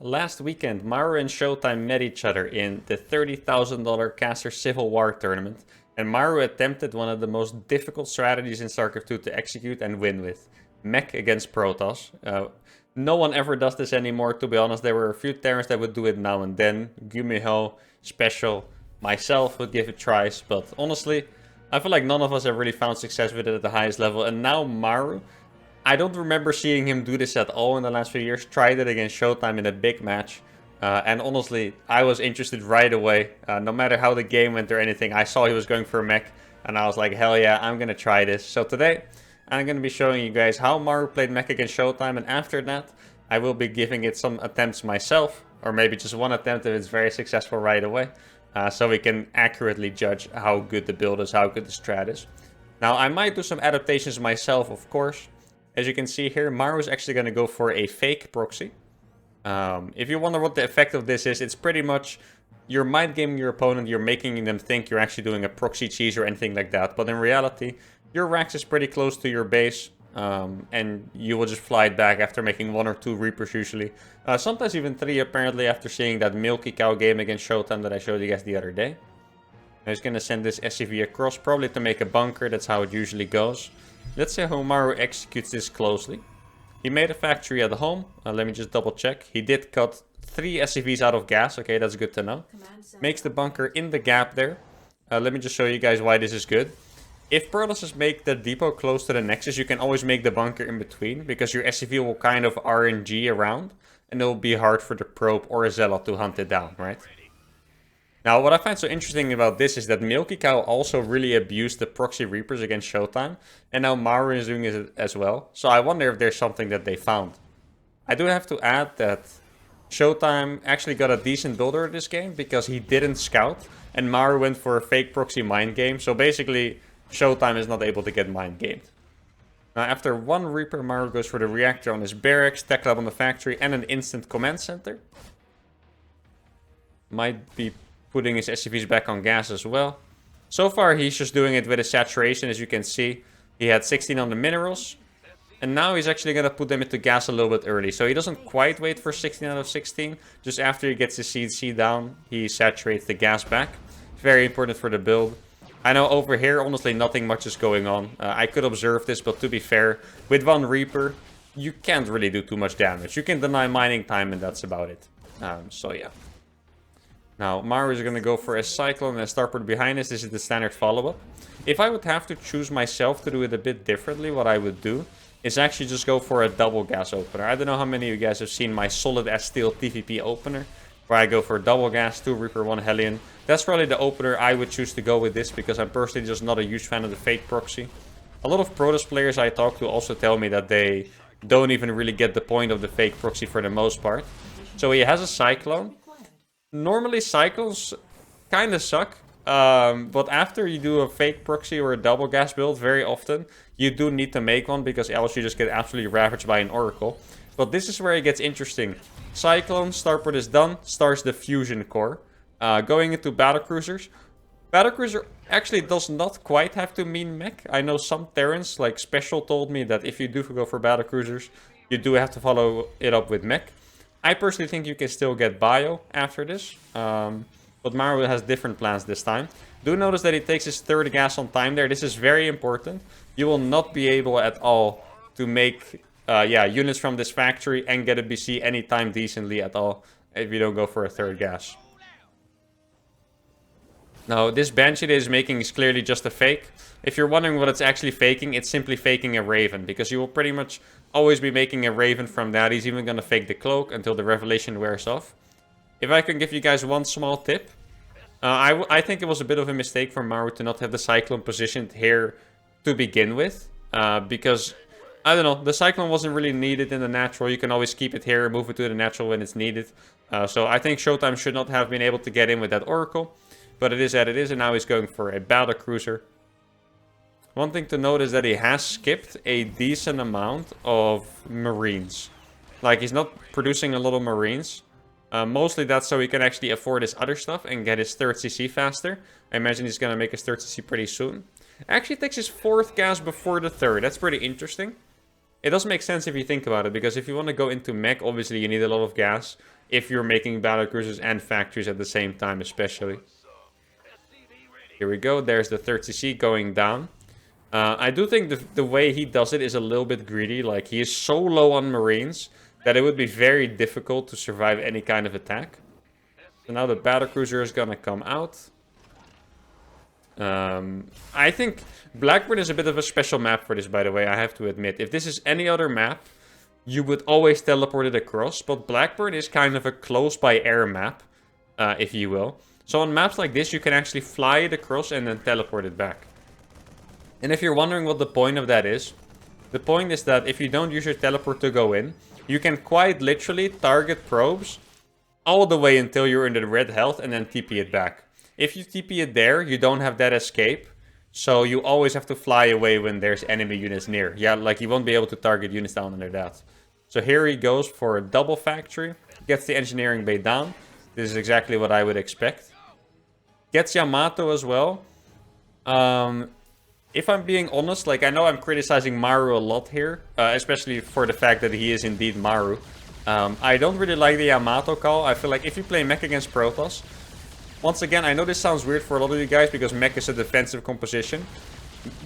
Last weekend, Maru and Showtime met each other in the $30,000 Caster Civil War tournament, and Maru attempted one of the most difficult strategies in StarCraft 2 to execute and win with, Mech against Protoss. No one ever does this anymore, to be honest. There were a few Terrans that would do it now and then. Gumiho, Special, myself would give it tries, but honestly, I feel like none of us have really found success with it at the highest level, and now Maru, I don't remember seeing him do this at all in the last few years. Tried it against Showtime in a big match. And honestly, I was interested right away. No matter how the game went or anything, I saw he was going for a mech. And I was like, hell yeah, I'm going to try this. So today, I'm going to be showing you guys how Maru played mech against Showtime. And after that, I will be giving it some attempts myself. Or maybe just one attempt if it's very successful right away. So we can accurately judge how good the build is, how good the strat is. Now, I might do some adaptations myself, of course. As you can see here, Maru is actually going to go for a fake proxy. If you wonder what the effect of this is, it's pretty much you're mind gaming your opponent, you're making them think you're actually doing a proxy cheese or anything like that. But in reality, your Rax is pretty close to your base, and you will just fly it back after making 1 or 2 Reapers usually. Sometimes even 3 apparently after seeing that Milky Cow game against Showtime that I showed you guys the other day. I'm just going to send this SCV across, probably to make a bunker, that's how it usually goes. Let's see how Maru executes this closely. He made a factory at home. Let me just double check. He did cut 3 SCVs out of gas. Okay, that's good to know. Makes the bunker in the gap there. Let me just show you guys why this is good. If Protosses make the depot close to the Nexus, you can always make the bunker in between, because your SCV will kind of RNG around, and it will be hard for the probe or a Zealot to hunt it down, right? Now, what I find so interesting about this is that Milky Cow also really abused the proxy Reapers against Showtime, and now Maru is doing it as well. So I wonder if there's something that they found. I do have to add that Showtime actually got a decent builder this game because he didn't scout, and Maru went for a fake proxy mind game. So basically, Showtime is not able to get mind gamed. Now, after 1 Reaper, Maru goes for the reactor on his barracks, tech lab on the factory, and an instant command center. Might be putting his SCVs back on gas as well. So far, he's just doing it with a saturation, as you can see. He had 16 on the minerals. And now he's actually going to put them into gas a little bit early. So he doesn't quite wait for 16 out of 16. Just after he gets his CC down, he saturates the gas back. Very important for the build. I know over here, honestly, nothing much is going on. I could observe this, but to be fair, with 1 Reaper, you can't really do too much damage. You can deny mining time, and that's about it. So yeah. Now, Maru is going to go for a Cyclone and a Starport behind us. This is the standard follow-up. If I would have to choose myself to do it a bit differently, what I would do is actually just go for a double gas opener. I don't know how many of you guys have seen my solid as steel TVP opener, where I go for double gas, 2 Reaper, 1 Hellion. That's probably the opener I would choose to go with this, because I'm personally just not a huge fan of the fake proxy. A lot of Protoss players I talk to also tell me that they don't even really get the point of the fake proxy for the most part. So he has a Cyclone. Normally, Cyclones kind of suck, but after you do a fake proxy or a double gas build, very often, you do need to make one, because else you just get absolutely ravaged by an Oracle. But this is where it gets interesting. Cyclone, Starport is done, starts the Fusion Core. Going into Battlecruisers. Battlecruiser actually does not quite have to mean mech. I know some Terrans, like Special, told me that if you do go for Battlecruisers, you do have to follow it up with mech. I personally think you can still get bio after this, but Maru has different plans this time. Do notice that he takes his 3rd gas on time there. This is very important. You will not be able at all to make units from this factory and get a BC anytime decently at all if you don't go for a 3rd gas. Now, this Banshee that is making is clearly just a fake. If you're wondering what it's actually faking, it's simply faking a Raven, because you will pretty much always be making a Raven from that. He's even going to fake the cloak until the Revelation wears off. If I can give you guys one small tip, I think it was a bit of a mistake for Maru to not have the Cyclone positioned here to begin with, because, I don't know, the Cyclone wasn't really needed in the natural. You can always keep it here, move it to the natural when it's needed. So I think Showtime should not have been able to get in with that Oracle. But it is that it is, and now he's going for a Battlecruiser. One thing to note is that he has skipped a decent amount of Marines. Like, he's not producing a lot of Marines. Mostly that's so he can actually afford his other stuff and get his 3rd CC faster. I imagine he's going to make his 3rd CC pretty soon. Actually takes his 4th gas before the 3rd. That's pretty interesting. It does make sense if you think about it, because if you want to go into mech, obviously you need a lot of gas. if you're making battlecruisers and factories at the same time, especially. Here we go. There's the 30C going down. I do think the way he does it is a little bit greedy. Like, he is so low on Marines that it would be very difficult to survive any kind of attack. So now the battlecruiser is gonna come out. I think Blackburn is a bit of a special map for this, by the way, I have to admit. If this is any other map, you would always teleport it across. But Blackburn is kind of a close-by-air map, if you will. So on maps like this, you can actually fly it across and then teleport it back. And if you're wondering what the point of that is, the point is that if you don't use your teleport to go in, you can quite literally target probes all the way until you're in the red health and then TP it back. If you TP it there, you don't have that escape. So you always have to fly away when there's enemy units near. Yeah, like you won't be able to target units down under that. So here he goes for a double factory. Gets the engineering bay down. This is exactly what I would expect. Gets Yamato as well. If I'm being honest, like I know I'm criticizing Maru a lot here. Especially for the fact that he is indeed Maru. I don't really like the Yamato call. I feel like if you play Mech against Protoss... Once again, I know this sounds weird for a lot of you guys because Mech is a defensive composition.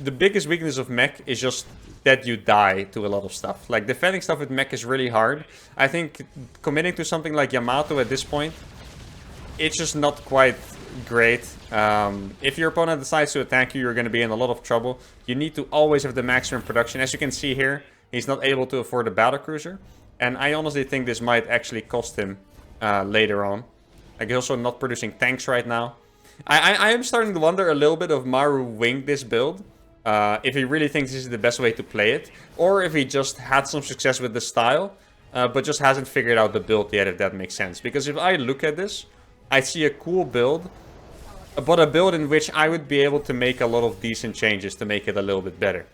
The biggest weakness of Mech is just that you die to a lot of stuff. Like, defending stuff with Mech is really hard. I think committing to something like Yamato at this point, it's just not quite great. If your opponent decides to attack you, you're going to be in a lot of trouble. You need to always have the maximum production. As you can see here, he's not able to afford a battlecruiser. And I honestly think this might actually cost him later on. Like, he's also not producing tanks right now. I am starting to wonder a little bit if Maru winged this build. If he really thinks this is the best way to play it. Or if he just had some success with the style. But just hasn't figured out the build yet, if that makes sense. Because if I look at this, I see a cool build. But a build in which I would be able to make a lot of decent changes to make it a little bit better.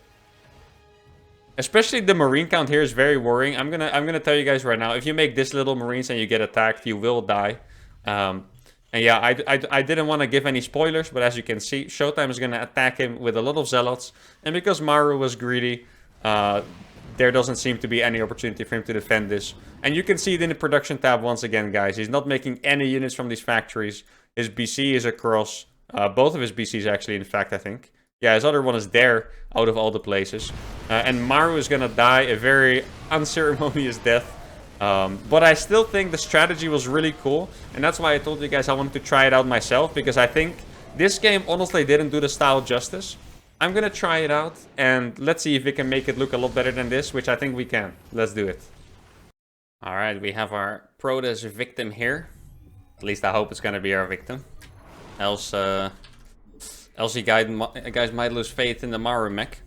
Especially the marine count here is very worrying. I'm gonna tell you guys right now, if you make this little marines and you get attacked, you will die. And yeah, I didn't want to give any spoilers, but as you can see, Showtime is going to attack him with a lot of zealots. And because Maru was greedy, there doesn't seem to be any opportunity for him to defend this. And you can see it in the production tab once again, guys. He's not making any units from these factories. His BC is across. Both of his BCs actually, in fact, I think. Yeah, his other one is there, out of all the places. And Maru is going to die a very unceremonious death. But I still think the strategy was really cool. And that's why I told you guys I wanted to try it out myself. Because I think this game honestly didn't do the style justice. I'm going to try it out. And let's see if we can make it look a lot better than this. Which I think we can. Let's do it. Alright, we have our Protoss victim here. At least I hope it's going to be our victim. Else you guys might lose faith in the Maru mech.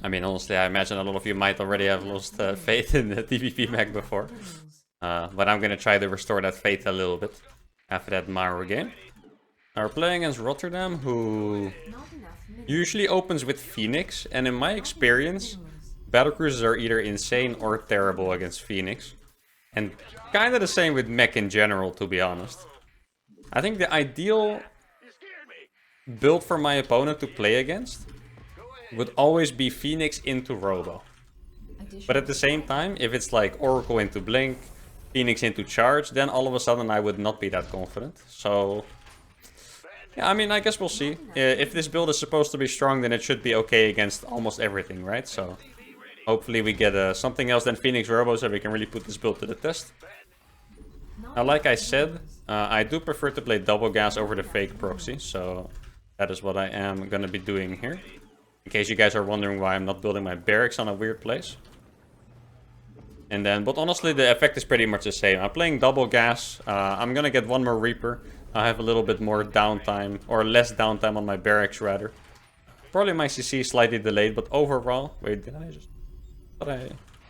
I mean, honestly, I imagine a lot of you might already have lost faith in the TVP mech before. But I'm going to try to restore that faith a little bit after that Maru game. Now we're playing against Rotterdam, who usually opens with Phoenix. And in my experience, battlecruisers are either insane or terrible against Phoenix. And kind of the same with mech in general, to be honest. I think the ideal build for my opponent to play against would always be Phoenix into Robo. But at the same time, if it's like Oracle into Blink, Phoenix into Charge, then all of a sudden I would not be that confident. So, yeah, I mean, I guess we'll see. If this build is supposed to be strong, then it should be okay against almost everything, right? So, hopefully we get something else than Phoenix Robo so we can really put this build to the test. Now, like I said, I do prefer to play double gas over the fake proxy, so that is what I am going to be doing here. In case you guys are wondering why I'm not building my barracks on a weird place. And then, but honestly, the effect is pretty much the same. I'm playing double gas. I'm going to get one more Reaper. I have a little bit more downtime, or less downtime on my barracks, rather. Probably my CC is slightly delayed, but overall... Wait, did I just...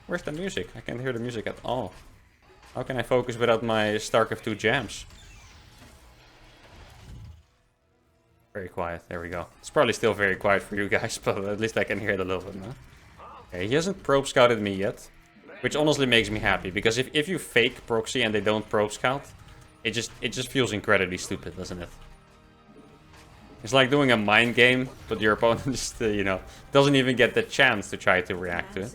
Where's the music? I can't hear the music at all. How can I focus without my StarCraft 2 jams? Very quiet. There we go. It's probably still very quiet for you guys, but at least I can hear it a little bit now. Okay, he hasn't probe scouted me yet, which honestly makes me happy, because if you fake proxy and they don't probe scout, it just feels incredibly stupid, doesn't it? It's like doing a mind game, but your opponent just, you know, doesn't even get the chance to try to react to it.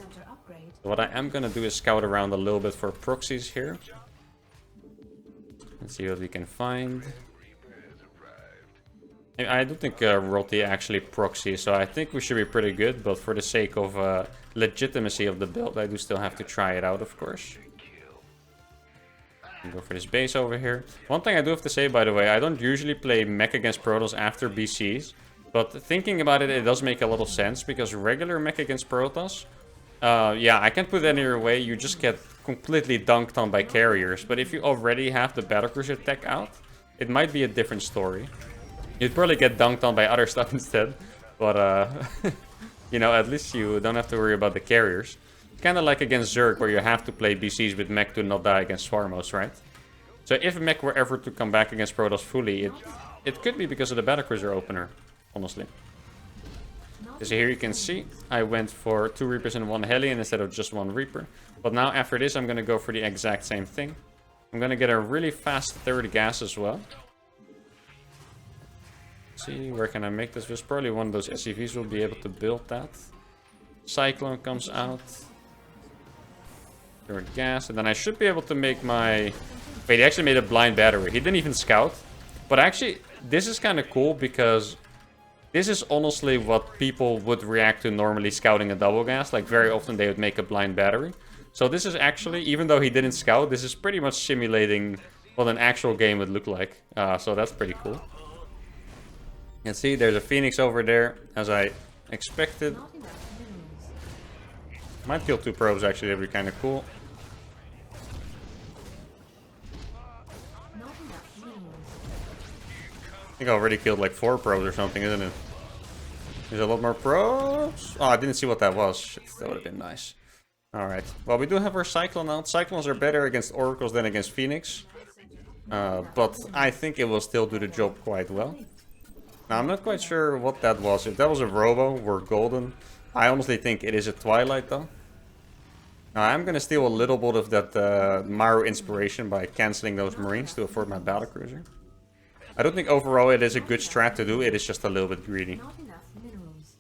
So what I am gonna do is scout around a little bit for proxies here. Let's see what we can find. I do think Roti actually proxy, so I think we should be pretty good, but for the sake of legitimacy of the build, I do still have to try it out, of course. Go for this base over here. One thing I do have to say, by the way, I don't usually play Mech against Protoss after BCs, but thinking about it, it does make a lot of sense, because regular Mech against Protoss, yeah, I can't put it any other way, you just get completely dunked on by carriers, but if you already have the battlecruiser tech out, it might be a different story. You'd probably get dunked on by other stuff instead, but you know, at least you don't have to worry about the carriers. Kind of like against Zerg, where you have to play BCs with Mech to not die against Swarmos, right? So if Mech were ever to come back against Protoss fully, it could be because of the battlecruiser opener, honestly. So here you can see, I went for 2 Reapers and 1 Hellion instead of just 1 Reaper. But now after this, I'm going to go for the exact same thing. I'm going to get a really fast third gas as well. See, where can I make this? There's probably one of those SCVs will be able to build that. Cyclone comes out. Third gas, and then I should be able to make my... Wait, he actually made a blind battery. He didn't even scout. But actually, this is kind of cool because this is honestly what people would react to normally scouting a double gas. Like, very often they would make a blind battery. So this is actually, even though he didn't scout, this is pretty much simulating what an actual game would look like. So that's pretty cool. You can see there's a Phoenix over there, as I expected. Might kill 2 probes actually, that'd be kind of cool. I think I already killed like 4 probes or something, isn't it? There's a lot more probes. Oh, I didn't see what that was. Shit, that would have been nice. Alright, well, we do have our Cyclone out. Cyclones are better against Oracles than against Phoenix. But I think it will still do the job quite well. Now, I'm not quite sure what that was. If that was a Robo, we're golden. I honestly think it is a Twilight, though. Now, I'm going to steal a little bit of that Maru inspiration by cancelling those Marines to afford my battlecruiser. I don't think overall it is a good strat to do. It is just a little bit greedy.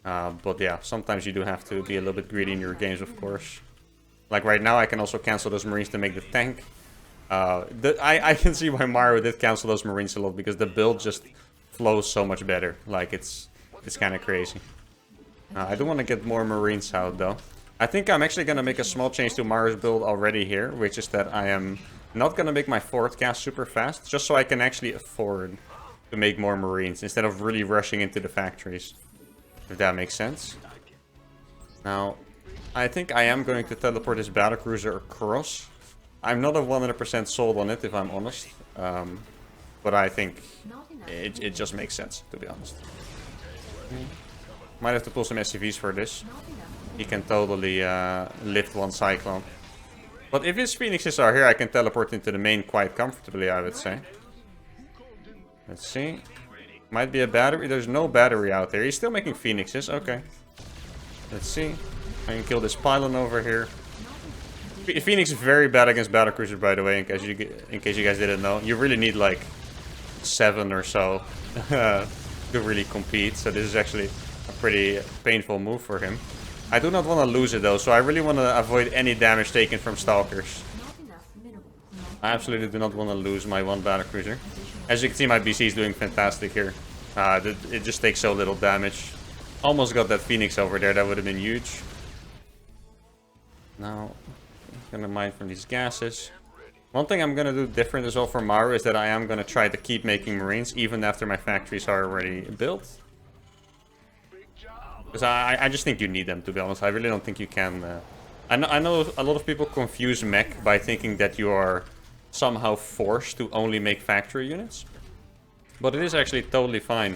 But yeah, sometimes you do have to be a little bit greedy in your games, of course. Like right now, I can also cancel those Marines to make the tank. I can see why Maru did cancel those Marines a lot, because the build just flows so much better. Like, it's kind of crazy. I do want to get more Marines out, though. I think I'm actually going to make a small change to Maru's build already here, which is that I am not going to make my 4th cast super fast, just so I can actually afford to make more Marines, instead of really rushing into the factories. If that makes sense. Now, I think I am going to teleport this battlecruiser across. I'm not 100% sold on it, if I'm honest. But I think it just makes sense, to be honest. Might have to pull some SCVs for this. He can totally lift 1 Cyclone. But if his Phoenixes are here, I can teleport into the main quite comfortably, I would say. Let's see. Might be a battery. There's no battery out there. He's still making Phoenixes. Okay. Let's see. I can kill this pylon over here. Phoenix is very bad against battlecruisers, by the way, in case you guys didn't know. You really need like 7 or so to really compete. So this is actually a pretty painful move for him. I do not want to lose it though, so I really want to avoid any damage taken from Stalkers. I absolutely do not want to lose my 1 battlecruiser. As you can see, my BC is doing fantastic here. It just takes so little damage. Almost got that Phoenix over there, that would have been huge. Now, I'm gonna mine from these gases. One thing I'm gonna do different as well for Maru is that I am gonna try to keep making Marines even after my factories are already built. Because I just think you need them, to be honest. I really don't think you can... I know a lot of people confuse Mech by thinking that you are somehow forced to only make factory units. But it is actually totally fine.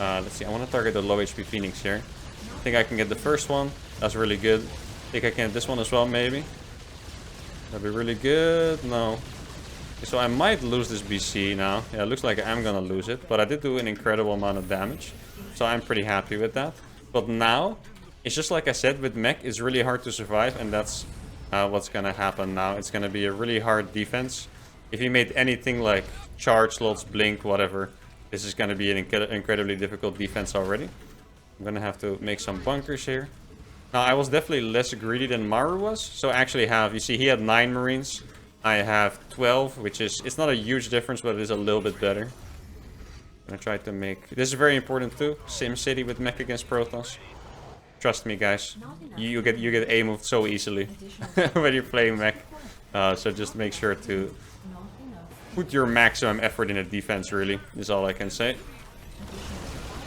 Let's see, I want to target the low HP Phoenix here. I think I can get the first one. That's really good. I think I can get this one as well, maybe. That'd be really good. No. So I might lose this BC now. Yeah, it looks like I am gonna lose it. But I did do an incredible amount of damage. So I'm pretty happy with that. But now, it's just like I said, with Mech, it's really hard to survive. And that's what's gonna happen now. It's gonna be a really hard defense. If you made anything like charge slots, blink, whatever, this is gonna be an incredibly difficult defense already. I'm gonna have to make some bunkers here. Now, I was definitely less greedy than Maru was. So I actually have, you see, he had 9 Marines. I have 12, which is... It's not a huge difference, but it is a little bit better. I'm gonna try to make... This is very important too. SimCity with Mech against Protoss. Trust me, guys. You get A moved so easily when you're playing Mech. So just make sure to put your maximum effort in the defense, really. Is all I can say.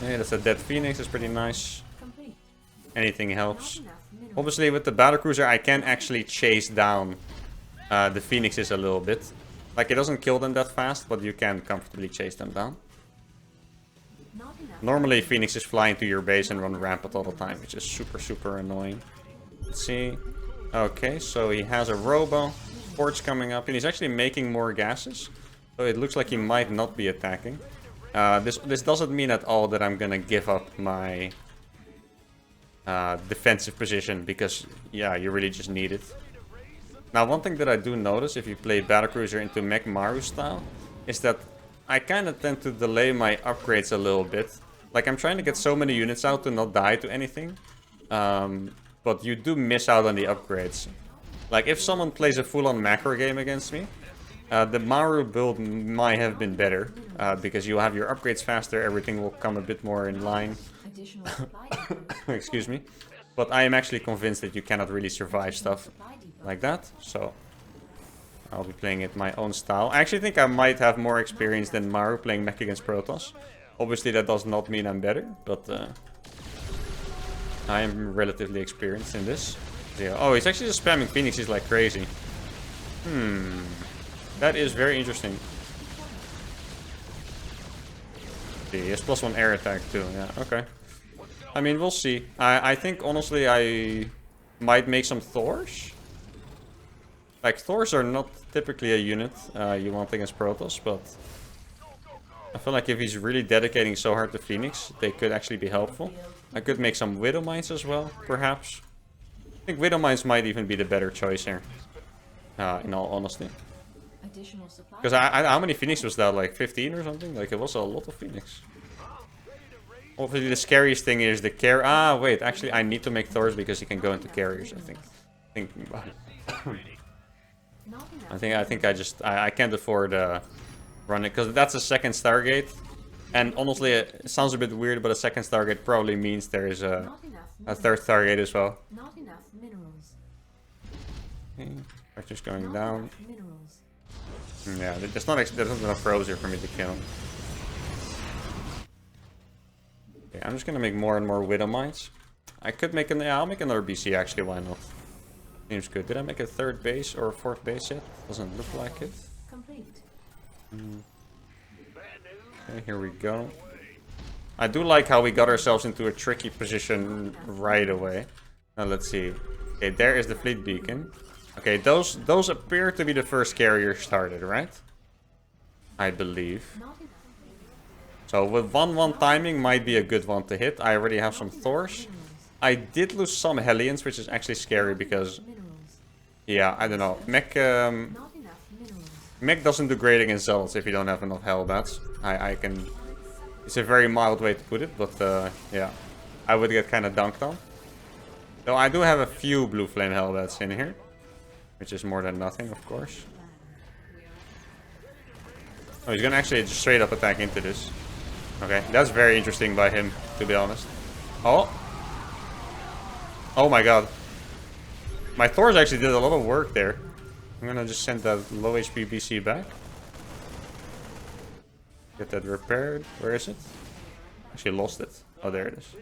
Yeah, that's a dead Phoenix. It's pretty nice. Anything helps. Obviously, with the battlecruiser, I can actually chase down the Phoenixes a little bit. Like, it doesn't kill them that fast, but you can comfortably chase them down. Normally, Phoenixes fly into your base and run rampant all the time, which is super, super annoying. Let's see. Okay, so he has a Robo. Port's coming up, and he's actually making more gases. So it looks like he might not be attacking. This doesn't mean at all that I'm gonna give up my defensive position, because, yeah, you really just need it. Now, one thing that I do notice if you play Battlecruiser into Mech Maru style is that I kind of tend to delay my upgrades a little bit. Like, I'm trying to get so many units out to not die to anything. But you do miss out on the upgrades. Like, if someone plays a full-on macro game against me, the Maru build might have been better. Because you'll have your upgrades faster, everything will come a bit more in line. Excuse me. But I am actually convinced that you cannot really survive stuff like that. So I'll be playing it my own style. I actually think I might have more experience than Maru playing Mech against Protoss. Obviously that does not mean I'm better, but I am relatively experienced in this. Yeah. Oh, he's actually just spamming Phoenixes like crazy. That is very interesting. He has +1 air attack too, yeah, okay. I mean, we'll see. I think, honestly, I might make some Thors. Like, Thors are not typically a unit you want against Protoss, but I feel like if he's really dedicating so hard to Phoenix, they could actually be helpful. I could make some Widow Mines as well, perhaps. I think Widow Mines might even be the better choice here, in all honesty. Because how many Phoenix was that? Like 15 or something? Like, it was a lot of Phoenix. Obviously, the scariest thing is the carrier. Ah, wait. Actually, I need to make Thors because he can go into carriers, I think. Thinking about it. I can't afford run it because that's a second Stargate. And honestly, it sounds a bit weird, but a second Stargate probably means there is a third Stargate as well. Okay, just going down. Yeah, there's not enough pros here for me to kill. Okay, I'm just gonna make more and more Widow Mines. I could make I'll make another BC actually, why not? Seems good. Did I make a third base or a fourth base yet? Doesn't look like it. Okay, here we go. I do like how we got ourselves into a tricky position right away. Now let's see. Okay, there is the fleet beacon. Okay, those appear to be the first carriers started, right? I believe. So with 1-1 timing might be a good one to hit. I already have some Thors. I did lose some Hellions, which is actually scary because... Yeah, I don't know. Mech doesn't do great against Zealots if you don't have enough Hellbats. I can... It's a very mild way to put it, but yeah. I would get kind of dunked on. Though I do have a few Blue Flame Hellbats in here. Which is more than nothing, of course. Oh, he's gonna actually just straight up attack into this. Okay, that's very interesting by him, to be honest. Oh! Oh my god. My Thors actually did a lot of work there. I'm gonna just send that low HP BC back. Get that repaired. Where is it? Actually lost it. Oh, there it is.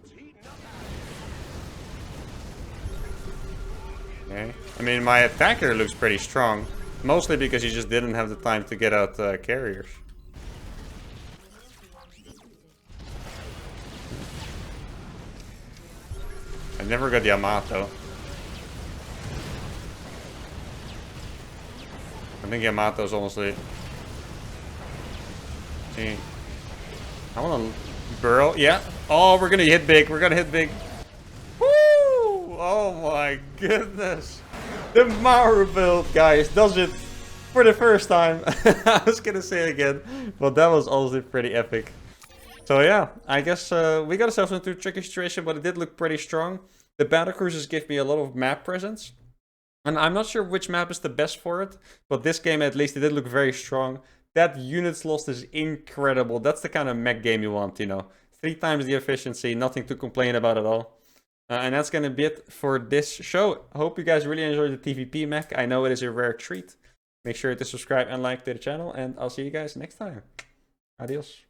Okay. I mean, my attacker looks pretty strong. Mostly because he just didn't have the time to get out carriers. I never got Yamato. I think Yamato's honestly... See. I want to burrow. Yeah. Oh, we're gonna hit big. We're gonna hit big. Oh my goodness. The Maru build, guys, does it for the first time. I was gonna say it again, but that was also pretty epic. So yeah, I guess we got ourselves into a tricky situation, but it did look pretty strong. The battlecruisers give me a lot of map presence. And I'm not sure which map is the best for it, but this game at least, it did look very strong. That units lost is incredible. That's the kind of mech game you want, you know. 3 times the efficiency, nothing to complain about at all. And that's going to be it for this show. I hope you guys really enjoyed the TVP mech. I know it is a rare treat. Make sure to subscribe and like to the channel, and I'll see you guys next time. Adios.